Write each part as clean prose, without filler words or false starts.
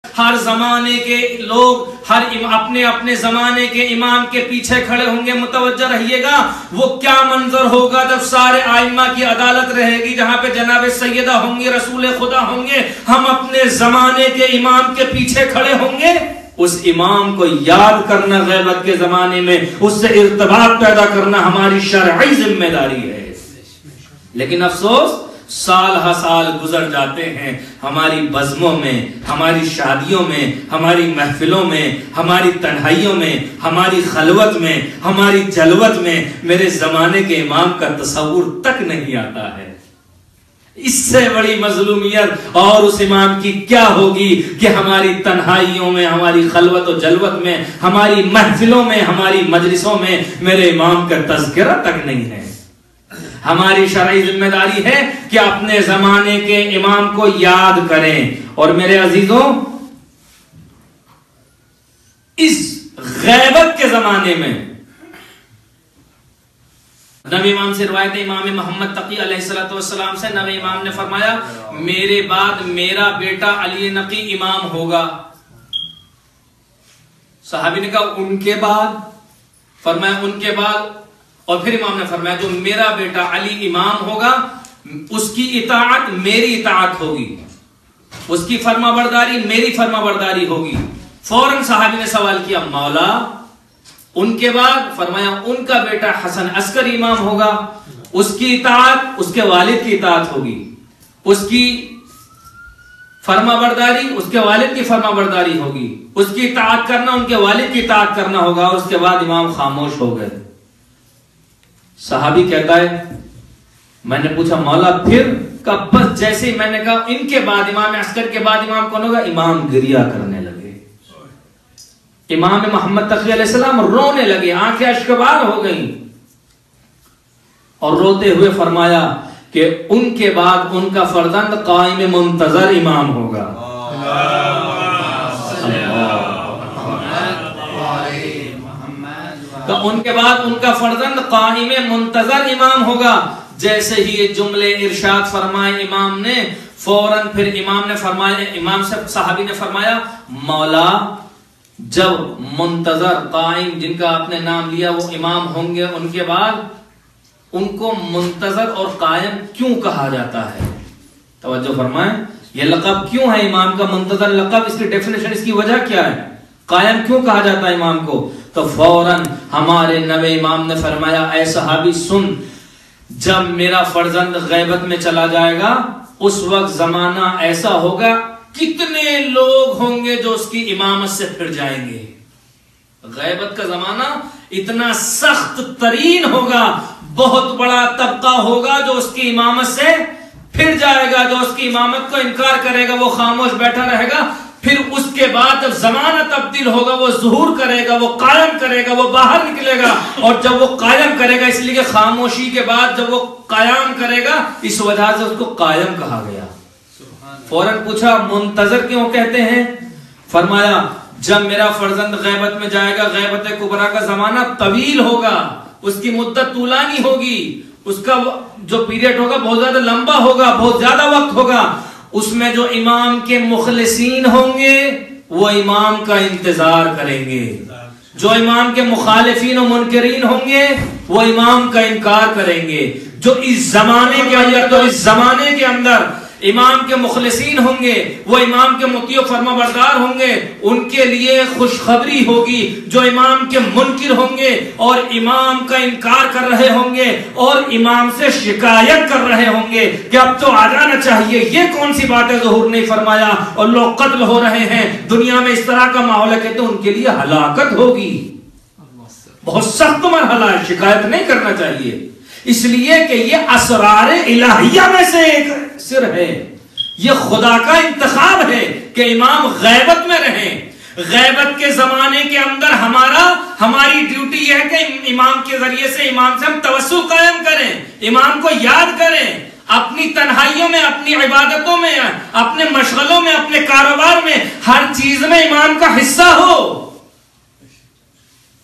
ہر زمانے کے لوگ اپنے اپنے زمانے کے امام کے پیچھے کھڑے ہوں گے. متوجہ رہیے گا وہ کیا منظر ہوگا جب سارے ائمہ کی عدالت رہے گی, جہاں پہ جناب سیدہ ہوں گے, رسول خدا ہوں گے, ہم اپنے زمانے کے امام کے پیچھے کھڑے ہوں گے. اس امام کو یاد کرنا غیبت کے زمانے میں, اس سے ارتباط پیدا کرنا ہماری شرعی ذمہ داری ہے. لیکن افسوس سال ہر سال گزر جاتے ہیں, ہماری بزموں میں, ہماری شادیوں میں, ہماری محفلوں میں, ہماری تنہائیوں میں, ہماری خلوت میں, ہماری جلوت میں میرے زمانے کے امام کا تصور تک نہیں آتا ہے. اس سے بڑی مظلومیت اور اس امام کی کیا ہوگی کہ ہماری تنہائیوں میں, ہماری خلوت و جلوت میں, ہماری محفلوں میں, ہماری مجلسوں میں میرے امام کا تذکرہ تک نہیں ہے. ہماری شرعی ذمہ داری ہے کہ اپنے زمانے کے امام کو یاد کریں. اور میرے عزیزوں, اس غیبت کے زمانے میں نبی امام سے روایت امام محمد تقی علیہ السلام سے, نبی امام نے فرمایا میرے بعد میرا بیٹا علی نقی امام ہوگا. صحابی نے کہا ان کے بعد؟ فرمایا ان کے بعد. اور پھر امام نے فرمایا جو میرا بیٹا علی امام ہوگا اس کی اطاعت میری اطاعت ہوگی, اس کی فرما برداری میری فرما برداری ہوگی. فوراً صحابی نے سوال کیا مولا ان کے بعد؟ فرمایا ان کا بیٹا حسن عسکر امام ہوگا, اس کی اطاعت اس کے والد کی اطاعت ہوگی, اس کی فرما برداری اس کے والد کی فرما برداری ہوگی, اس کی اطاعت کرنا ان کے والد کی اطاعت کرنا ہوگا. اور اس کے بعد امام خاموش ہو گئے. صحابی کہتا ہے میں نے پوچھا مولا پھر؟ کہ بس جیسے ہی میں نے کہا ان کے بعد امام عسکر کے بعد امام کون ہوگا, امام گریا کرنے لگے. امام محمد تقی علیہ السلام رونے لگے, آنکھیں اشکبار ہو گئیں, اور روتے ہوئے فرمایا کہ ان کے بعد ان کا فرزند قائم منتظر امام ہوگا. کہ ان کے بعد ان کا فرزند قائم منتظر امام ہوگا. جیسے ہی یہ جملے ارشاد فرمائے امام نے, فوراً پھر امام نے فرمایا, امام سے صحابی نے فرمایا مولا جب منتظر قائم جن کا آپ نے نام لیا وہ امام ہوں گے, ان کے بعد ان کو منتظر اور قائم کیوں کہا جاتا ہے؟ توجہ فرمائیں, یہ لقب کیوں ہے امام کا منتظر لقب, اس کی ڈیفینیشن, اس کی وجہ کیا ہے؟ قائم کیوں کہا جاتا ہے امام کو؟ تو فوراً ہمارے نبی امام نے فرمایا اے صحابی سن, جب میرا فرزند غیبت میں چلا جائے گا اس وقت زمانہ ایسا ہوگا کتنے لوگ ہوں گے جو اس کی امامت سے پھر جائیں گے. غیبت کا زمانہ اتنا سخت ترین ہوگا, بہت بڑا طبقہ ہوگا جو اس کی امامت سے پھر جائے گا, جو اس کی امامت کو انکار کرے گا, وہ خاموش بیٹھا رہے گا. پھر اس کے بعد جب زمانہ تبدیل ہوگا وہ ظہور کرے گا, وہ قائم کرے گا, وہ باہر نکلے گا. اور جب وہ قائم کرے گا, اس لیے کہ خاموشی کے بعد جب وہ قیام کرے گا اس وجہ سے اس کو قائم کہا گیا. فوراً پوچھا منتظر کیوں کہتے ہیں؟ فرمایا جب میرا فرزند غیبت میں جائے گا, غیبت کبریٰ کا زمانہ طویل ہوگا, اس کی مدت طولانی ہوگی, اس کا جو پیریڈ ہوگا بہت زیادہ لمبا ہوگا, بہت زیادہ وقت ہوگا. اس میں جو امام کے مخلصین ہوں گے وہ امام کا انتظار کریں گے, جو امام کے مخالفین و منکرین ہوں گے وہ امام کا انکار کریں گے. جو اس زمانے کے اندر امام کے مخلصین ہوں گے وہ امام کے مطیع و فرما بردار ہوں گے, ان کے لیے خوشخبری ہوگی. جو امام کے منکر ہوں گے اور امام کا انکار کر رہے ہوں گے اور امام سے شکایت کر رہے ہوں گے کہ اب تو آ جانا چاہیے, یہ کون سی بات ہے ظہور نہیں فرمایا اور لوگ قتل ہو رہے ہیں, دنیا میں اس طرح کا ماحول ہے, کہتے ہیں ان کے لیے ہلاکت ہوگی. بہت سخت مرحلہ ہے, شکایت نہیں کرنا چاہیے, اس لیے کہ یہ اسرار الہیہ میں سے ایک سر ہے, یہ خدا کا انتخاب ہے کہ امام غیبت میں رہیں. غیبت کے زمانے کے اندر ہماری ڈیوٹی یہ ہے کہ امام کے ذریعے سے امام سے ہم توسل قائم کریں, امام کو یاد کریں, اپنی تنہائیوں میں, اپنی عبادتوں میں, اپنے مشغلوں میں, اپنے کاروبار میں, ہر چیز میں امام کا حصہ ہو.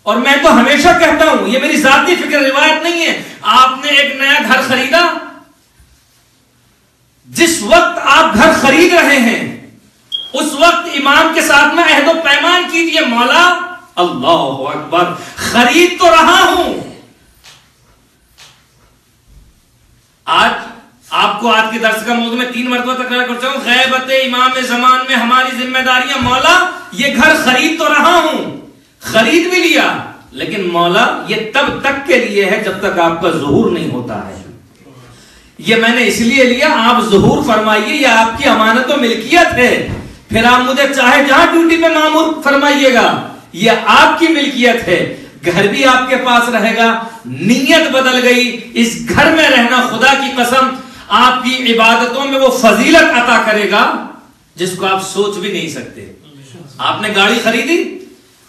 اور میں تو ہمیشہ کہتا ہوں, یہ میری ذاتی فکر روایت نہیں ہے, آپ نے ایک نیا گھر خریدا, جس وقت آپ گھر خرید رہے ہیں اس وقت امام کے ساتھ میں عہد و پیمان کیجئے، مولا اللہ اکبر خرید تو رہا ہوں. آج آپ کو آج کے درس کا موضوع میں 3 مرتبہ تکرار کر چاہوں، غیبت امام زمان میں ہماری ذمہ داریاں. مولا یہ گھر خرید تو رہا ہوں، خرید بھی لیا، لیکن مولا یہ تب تک کے لیے ہے جب تک آپ کا ظہور نہیں ہوتا ہے. یہ میں نے اس لیے لیا، آپ ظہور فرمائیے، یہ آپ کی امانت و ملکیت ہے. پھر آپ مجھے چاہے جہاں ڈیوٹی پہ مامور فرمائیے گا، یہ آپ کی ملکیت ہے. گھر بھی آپ کے پاس رہے گا. نیت بدل گئی، اس گھر میں رہنا خدا کی قسم آپ کی عبادتوں میں وہ فضیلت عطا کرے گا جس کو آپ سوچ بھی نہیں سکتے. آپ نے گاڑی خریدی،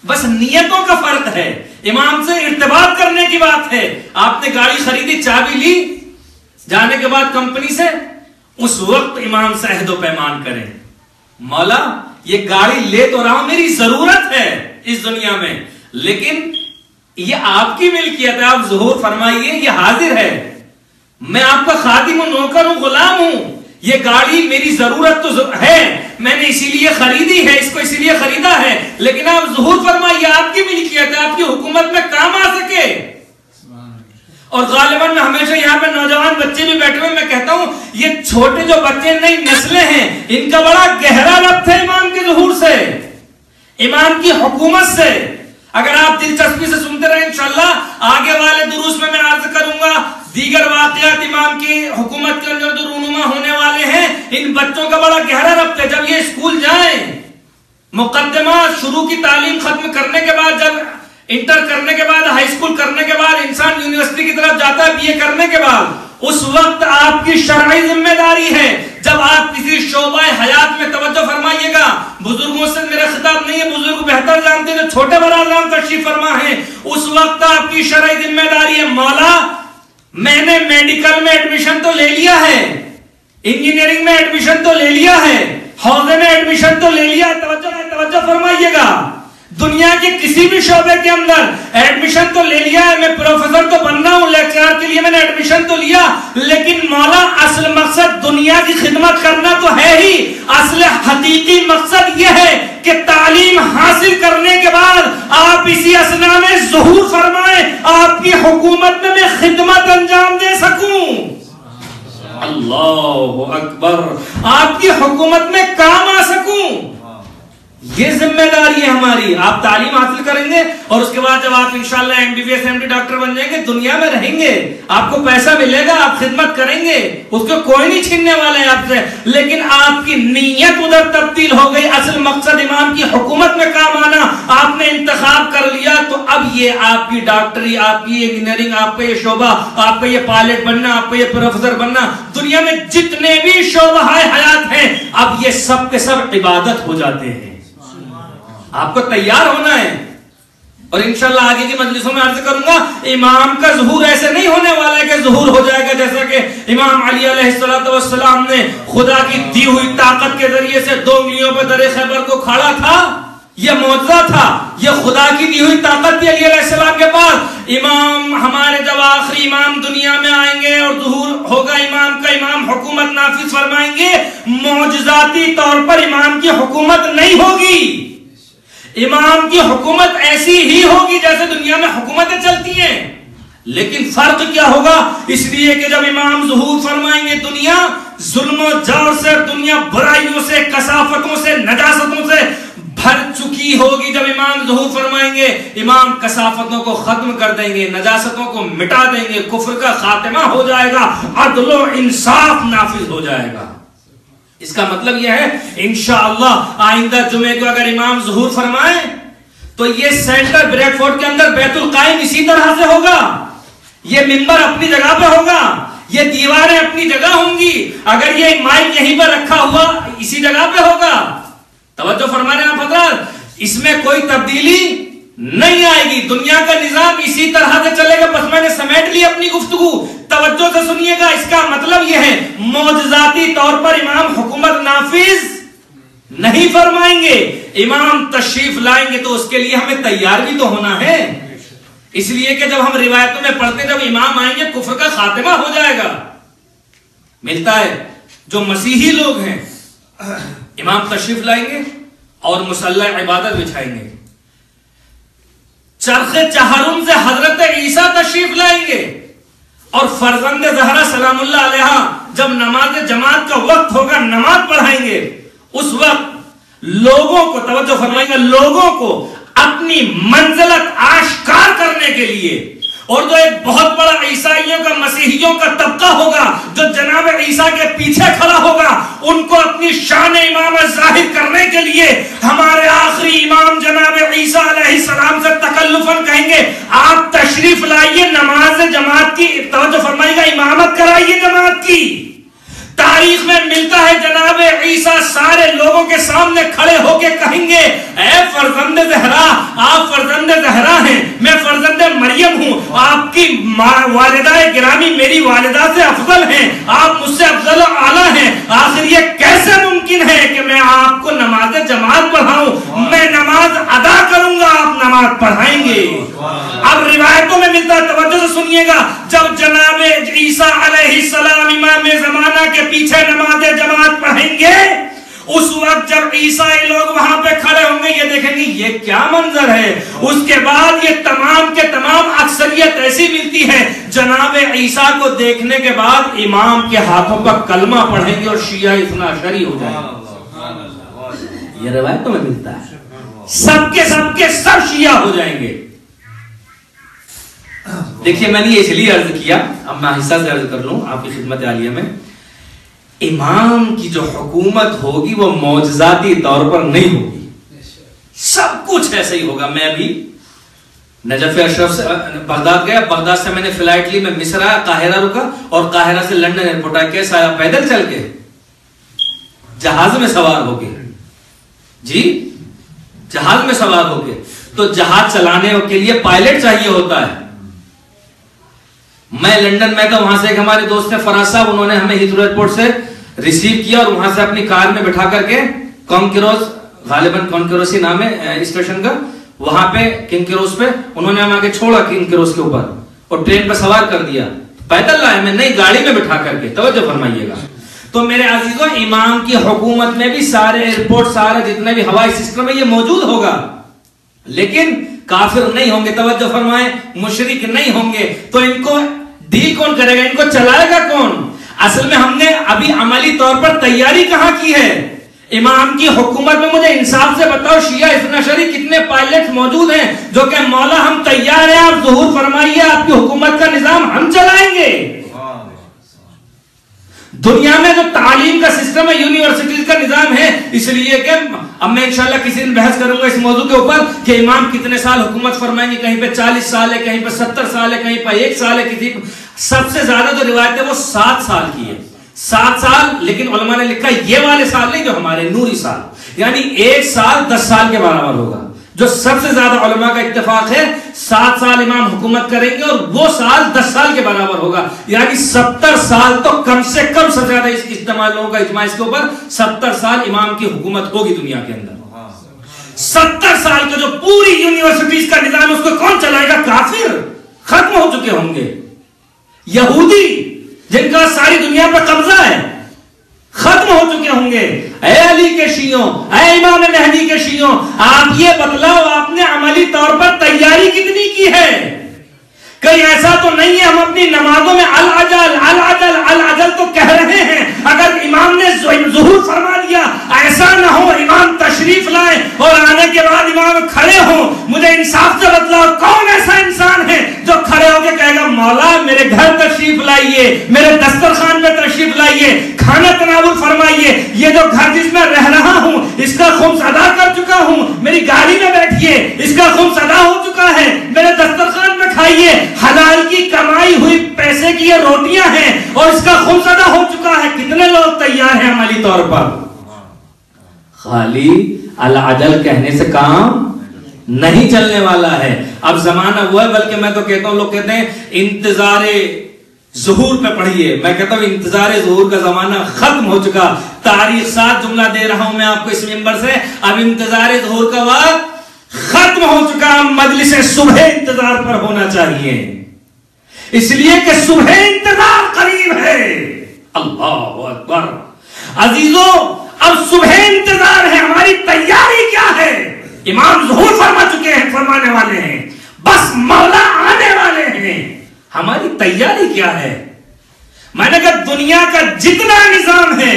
بس نیتوں کا فرق ہے. امام سے ارتباط کرنے کی بات ہے. آپ نے گاڑی خریدی، چابی لی، جانے کے بعد کمپنی سے اس وقت امام سے عہد و پیمان کریں، مولا یہ گاڑی لے تو رہا ہوں، میری ضرورت ہے اس دنیا میں، لیکن یہ آپ کی ملکیت ہے. آپ ظہور فرمائیے، یہ حاضر ہے، میں آپ کا خادم ہوں، نوکر ہوں، غلام ہوں. یہ گاڑی میری ضرورت تو ہے، میں نے اسی لیے خریدی ہے، اس کو اسی لیے خریدا ہے، لیکن آپ ظہور فرمائیے، آپ کی ملکیت ہے، آپ کی حکومت میں کام آ سکے. اور غالباً میں ہمیشہ یہاں پہ نوجوان بچے بھی بیٹھے ہوئے، میں کہتا ہوں یہ چھوٹے جو بچے نئی نسلیں ہیں، ان کا بڑا گہرا ربط ہے امام کے ظہور سے، امام کی حکومت سے. اگر آپ دلچسپی سے سنتے رہے انشاءاللہ آگے والے دروس میں عرض کروں گا دیگر واقعات امام کی حکومت کے اندر جو رونما ہونے والے ہیں. ان بچوں کا بڑا گہرا ربط ہے. جب یہ اسکول جائیں، مقدمات شروع کی تعلیم ختم کرنے کے بعد، جب انٹر کرنے کے بعد، ہائی اسکول کرنے کے بعد انسان یونیورسٹی کی طرف جاتا ہے، BA کرنے کے بعد، اس وقت آپ کی شرعی ذمہ داری ہے. جب آپ کسی شعبہ حیات میں توجہ فرمائیے گا، بزرگوں سے میرا خطاب نہیں ہے، بزرگ بہتر جانتے ہیں، جو چھوٹے برادران تشریف فرما ہیں، اس وقت آپ کی شرعی ذمہ داری ہے، مولا میں نے میڈیکل میں ایڈمیشن تو لے لیا ہے، انجینئرنگ میں ایڈمیشن تو لے لیا ہے، حوزے میں ایڈمیشن تو لے لیا ہے، توجہ فرمائیے گا، دنیا کے کسی بھی شعبے کے اندر ایڈمیشن تو لے لیا ہے، میں پروفیسر تو بننا ہوں، لیکچرر کے لیے میں نے ایڈمیشن تو لیا، لیکن مولا اصل مقصد دنیا کی خدمت کرنا تو ہے ہی. اصل حقیقی مقصد یہ ہے کہ تعلیم حاصل کرنے کے بعد آپ اسی اسنا میں ظہور فرمائیں، آپ کی حکومت میں خدمت انجام دے سکوں. اللہ اکبر، آپ کی حکومت میں کام آ سکوں. یہ ذمہ داری ہے ہماری. آپ تعلیم حاصل کریں گے اور اس کے بعد جب آپ انشاءاللہ MBBS MD ڈاکٹر بن جائیں گے، دنیا میں رہیں گے، آپ کو پیسہ ملے گا، آپ خدمت کریں گے، اس کو کوئی نہیں چھیننے والا ہے آپ سے. لیکن آپ کی نیت ادھر تبدیل ہو گئی، اصل مقصد امام کی حکومت میں کام آنا، آپ نے انتخاب کر لیا، تو اب یہ آپ کی ڈاکٹری، آپ کی انجینئرنگ، آپ کا یہ شعبہ، آپ کا یہ پائلٹ بننا، آپ کا یہ پروفیسر بننا، دنیا میں جتنے بھی شعبہ حیات ہیں، اب یہ سب کے سب عبادت ہو جاتے ہیں. آپ کو تیار ہونا ہے. اور انشاءاللہ آگے کی مجلسوں میں عرض کروں گا، امام کا ظہور ایسے نہیں ہونے والا ہے کہ ظہور ہو جائے گا جیسا کہ امام علی علیہ السلام نے خدا کی دی ہوئی طاقت کے ذریعے سے 2 انگلیوں پہ در خیبر کو کھاڑا تھا. یہ معجزہ تھا، یہ خدا کی دی ہوئی طاقت تھی علی علیہ السلام کے پاس. امام ہمارے جب آخری امام دنیا میں آئیں گے اور ظہور ہوگا امام کا، امام حکومت نافذ فرمائیں گے، معجزاتی طور پر امام کی حکومت نہیں ہوگی. امام کی حکومت ایسی ہی ہوگی جیسے دنیا میں حکومتیں چلتی ہیں، لیکن فرق کیا ہوگا؟ اس لیے کہ جب امام ظہور فرمائیں گے، دنیا ظلم و جور سے، دنیا برائیوں سے، کثافتوں سے، نجاستوں سے بھر چکی ہوگی. جب امام ظہور فرمائیں گے، امام کثافتوں کو ختم کر دیں گے، نجاستوں کو مٹا دیں گے، کفر کا خاتمہ ہو جائے گا، عدل و انصاف نافذ ہو جائے گا. اس کا مطلب یہ ہے انشاءاللہ آئندہ جمعے کو اگر امام ظہور فرمائیں تو یہ سینٹر بریڈ فورٹ کے اندر بیت القائم اسی طرح سے ہوگا، یہ منبر اپنی جگہ پہ ہوگا، یہ دیواریں اپنی جگہ ہوں گی، اگر یہ مائک یہیں پر رکھا ہوا اسی جگہ پہ ہوگا. توجہ فرما رہے ہیں آپ حضرات، اس میں کوئی تبدیلی نہیں آئے گی، دنیا کا نظام اسی طرح سے چلے گا. بس میں نے سمیٹ لی اپنی گفتگو، توجہ سے سنیے گا. اس کا مطلب یہ ہے معجزاتی طور پر امام حکومت نافذ نہیں فرمائیں گے، امام تشریف لائیں گے تو اس کے لیے ہمیں تیار بھی تو ہونا ہے. اس لیے کہ جب ہم روایتوں میں پڑھتے جب امام آئیں گے کفر کا خاتمہ ہو جائے گا. ملتا ہے جو مسیحی لوگ ہیں امام تشریف لائیں گے اور مصلی عبادت بچھائیں گے. چرخ چہارم سے حضرت عیسیٰ تشریف لائیں گے اور فرزند زہرا سلام اللہ علیہا جب نماز جماعت کا وقت ہوگا نماز پڑھائیں گے. اس وقت لوگوں کو توجہ فرمائیں گے، لوگوں کو اپنی منزلت آشکار کرنے کے لیے، اور جو ایک بہت بڑا عیسائیوں کا مسیحیوں کا طبقہ ہوگا جو جناب عیسیٰ کے پیچھے کھڑا ہوگا، ان کو اپنی شان امامت ظاہر کرنے کے لیے ہمارے آخری امام جناب عیسیٰ علیہ السلام سے تکلفاً کہیں گے آپ تشریف لائیے، نماز جماعت کی توجہ فرمائیے گا، امامت کرائیے جماعت کی. تاریخ میں ملتا ہے جناب عیسیٰ سارے لوگوں کے سامنے کھڑے ہو کے کہیں گے اے فرزند زہرا، آپ فرزند زہرا ہیں، میں فرزند مریم ہوں، آپ کی والدہ گرامی میری والدہ سے افضل ہیں، آپ مجھ سے افضل و اعلیٰ ہیں، آخر یہ کیسے ممکن ہے کہ میں آپ کو نماز جماعت پڑھاؤں؟ میں نماز ادا کروں گا، آپ نماز پڑھائیں گے. اب روایتوں میں ملتا ہے، توجہ سے سنیے گا، جب جناب عیسیٰ علیہ السلام امام زمانہ کے پیچھے نماز جماعت پڑھیں گے، اس وقت جب عیسائی لوگ وہاں پہ کھڑے ہوں گے یہ دیکھیں گے یہ کیا منظر ہے. اس کے بعد یہ تمام کے تمام اکثریت ایسی ملتی ہے جناب عیسیٰ کو دیکھنے کے بعد امام کے ہاتھوں پر کلمہ پڑھیں گے اور شیعہ اثنا عشری ہو جائیں گے. یہ روایتوں میں ملتا ہے، سب کے سب شیعہ ہو جائیں گے. دیکھیے میں نے یہ اس لیے عرض کیا، اب میں حصہ سے عرض کر لوں آپ کی خدمت عالیہ میں، امام کی جو حکومت ہوگی وہ معجزاتی طور پر نہیں ہوگی، سب کچھ ایسے ہی ہوگا. میں بھی نجف اشرف سے بغداد گیا، بغداد سے میں نے فلائٹ لی، میں مصر آیا، قاہرہ رکا اور قاہرہ سے لندن ایئرپورٹ آیا. کیسا آیا؟ پیدل چل کے؟ جہاز میں سوار ہو کے؟ جی جہاز میں سوار ہو کے. تو جہاز چلانے کے لیے پائلٹ چاہیے ہوتا ہے. میں لندن میں تھا، وہاں سے ایک ہمارے دوست ہیں فراز صاحب، انہوں نے ہمیں ہیتھرو ایئرپورٹ سے ریسیو کیا اور وہاں سے اپنی کار میں بٹھا کر کے کنکروز، غالباً کنکروسی نام ہے اسٹیشن کا، وہاں پہ کنکروز پہ انہوں نے ہم آگے چھوڑا کنکروز کے اوپر اور ٹرین پہ سوار کر دیا. پیدل لائے میں، نئی گاڑی میں بٹھا کر کے. توجہ فرمائیے گا. تو میرے عزیزوں امام کی حکومت میں بھی سارے ایئرپورٹ، سارا جتنے بھی ہوائی سسٹم ہے یہ موجود ہوگا، لیکن کافر نہیں ہوں گے. توجہ فرمائیں، مشرک نہیں ہوں گے. تو ان کو ڈیل کون کرے گا؟ ان کو چلائے گا کون؟ اصل میں ہم نے ابھی عملی طور پر تیاری کہاں کی ہے؟ امام کی حکومت میں مجھے انصاف سے بتاؤ شیعہ اثنا عشری کتنے پائلٹ موجود ہیں جو کہ مولا ہم تیار ہیں، آپ ظہور فرمائیے، آپ کی حکومت کا نظام ہم چلائیں گے. دنیا میں جو تعلیم کا سسٹم ہے، یونیورسٹیز کا نظام ہے، اس لیے کہ اب میں انشاءاللہ کسی دن بحث کروں گا اس موضوع کے اوپر کہ امام کتنے سال حکومت فرمائیں گے. کہیں پہ 40 سال ہے، کہیں پہ 70 سال ہے، کہیں پہ 1 سال ہے. کسی سب سے زیادہ جو روایت ہے وہ 7 سال کی ہے، 7 سال. لیکن علماء نے لکھا یہ والے سال نہیں جو ہمارے نوری سال، یعنی 1 سال 10 سال کے برابر ہوگا. جو سب سے زیادہ علماء کا اتفاق ہے 7 سال امام حکومت کریں گے اور وہ سال 10 سال کے برابر ہوگا. یعنی 70 سال تو کم سے کم سب سے زیادہ اس اجتماع لوگوں کا اجماع اس کے اوپر 70 سال امام کی حکومت ہوگی دنیا کے اندر. 70 سال کا جو پوری یونیورسٹیز کا نظام اس کو کون چلائے گا؟ کافر ختم ہو چکے ہوں گے. یہودی جن کا ساری دنیا پر قبضہ ہے ختم ہو چکے ہوں گے. اے علی کے شیعوں، اے امام مہدی کے شیعوں، آپ یہ بتلاؤ آپ نے عملی طور پر تیاری کتنی کی ہے؟ کہیں ایسا تو نہیں ہے ہم اپنی نمازوں میں العجل العجل العجل تو کہہ رہے ہیں، اگر امام نے ظہور فرما دیا ایسا نہ ہو امام تشریف لائے اور آنے کے بعد امام کھڑے ہوں. مجھے انصاف سے بتلاؤ کون ایسا انسان ہے جو کھڑے ہو کے کہے گا مولا میرے گھر تشریف لائیے، میرے دسترخوان میں تشریف لائیے، کھانا تناول فرمائیے، یہ جو گھر جس میں رہ رہا ہوں اس کا خمس ادا کر چکا ہوں، میری گاڑی میں بیٹھیے، اس کا خمس ادا ہو چکا ہے، میرے دسترخوان میں کھائیے، حلال کی کمائی ہوئی پیسے کی یہ روٹیاں ہیں اور اس کا خمس ادا ہو چکا ہے. کتنے لوگ تیار ہیں عملی طور پر؟ خالی العجل کہنے سے کام نہیں چلنے والا ہے. اب زمانہ ہوا ہے، بلکہ میں تو کہتا ہوں لوگ کہتے ہیں انتظار ظہور پہ پڑھیے، میں کہتا ہوں انتظار ظہور کا زمانہ ختم ہو چکا. تاریخ ساتھ جملہ دے رہا ہوں میں آپ کو اس منبر سے، اب انتظار ظہور کا وقت ختم ہو چکا. مجلس صبح انتظار پر ہونا چاہیے، اس لیے کہ صبح انتظار قریب ہے. اللہ اکبر. عزیزوں اب صبح انتظار ہے، ہماری تیاری کیا ہے؟ امام ظہور فرما چکے ہیں، فرمانے والے ہیں، بس مولا آنے والے ہیں، ہماری تیاری کیا ہے؟ میں نے کہا دنیا کا جتنا نظام ہے،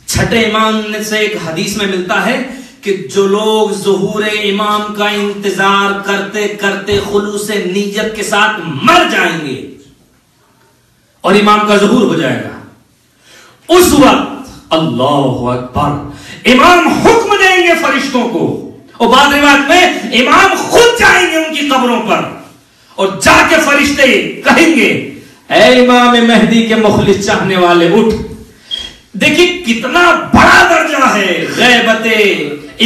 چھٹے امام سے ایک حدیث میں ملتا ہے کہ جو لوگ ظہور امام کا انتظار کرتے کرتے خلوص نیت کے ساتھ مر جائیں گے اور امام کا ظہور ہو جائے گا، اس وقت اللہ اکبر امام حکم دیں گے فرشتوں کو، اور بعض روایت میں امام خود جائیں گے ان کی قبروں پر اور جا کے فرشتے کہیں گے اے امام مہدی کے مخلص چاہنے والے اٹھ۔ دیکھیے کتنا بڑا درجہ ہے غیبت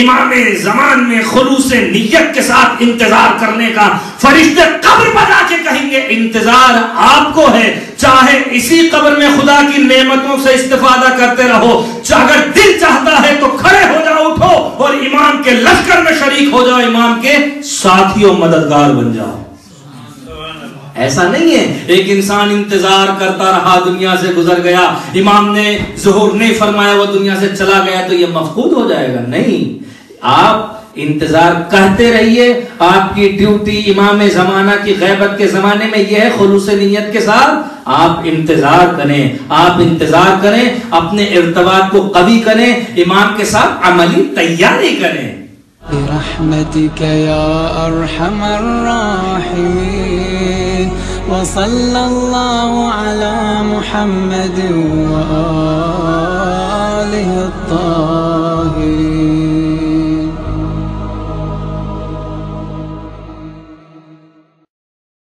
امام زمان میں خلوص نیت کے ساتھ انتظار کرنے کا۔ فرشتے قبر پر آ کے کہیں گے انتظار آپ کو ہے، چاہے اسی قبر میں خدا کی نعمتوں سے استفادہ کرتے رہو، اگر دل چاہتا ہے تو کھڑے ہو جاؤ، اٹھو اور امام کے لشکر میں شریک ہو جاؤ، امام کے ساتھی و مددگار بن جاؤ۔ ایسا نہیں ہے ایک انسان انتظار کرتا رہا، دنیا سے گزر گیا، امام نے ظہور نہیں فرمایا، وہ دنیا سے چلا گیا تو یہ مفقود ہو جائے گا۔ نہیں، آپ انتظار کرتے رہیے، آپ کی ڈیوٹی امام زمانہ کی غیبت کے زمانے میں یہ ہے خلوص نیت کے ساتھ آپ انتظار کریں، آپ انتظار کریں، اپنے ارتباط کو قوی کریں، امام کے ساتھ عملی تیاری کریں۔ برحمتك يا أرحم الراحمين وصلى الله على محمد وآله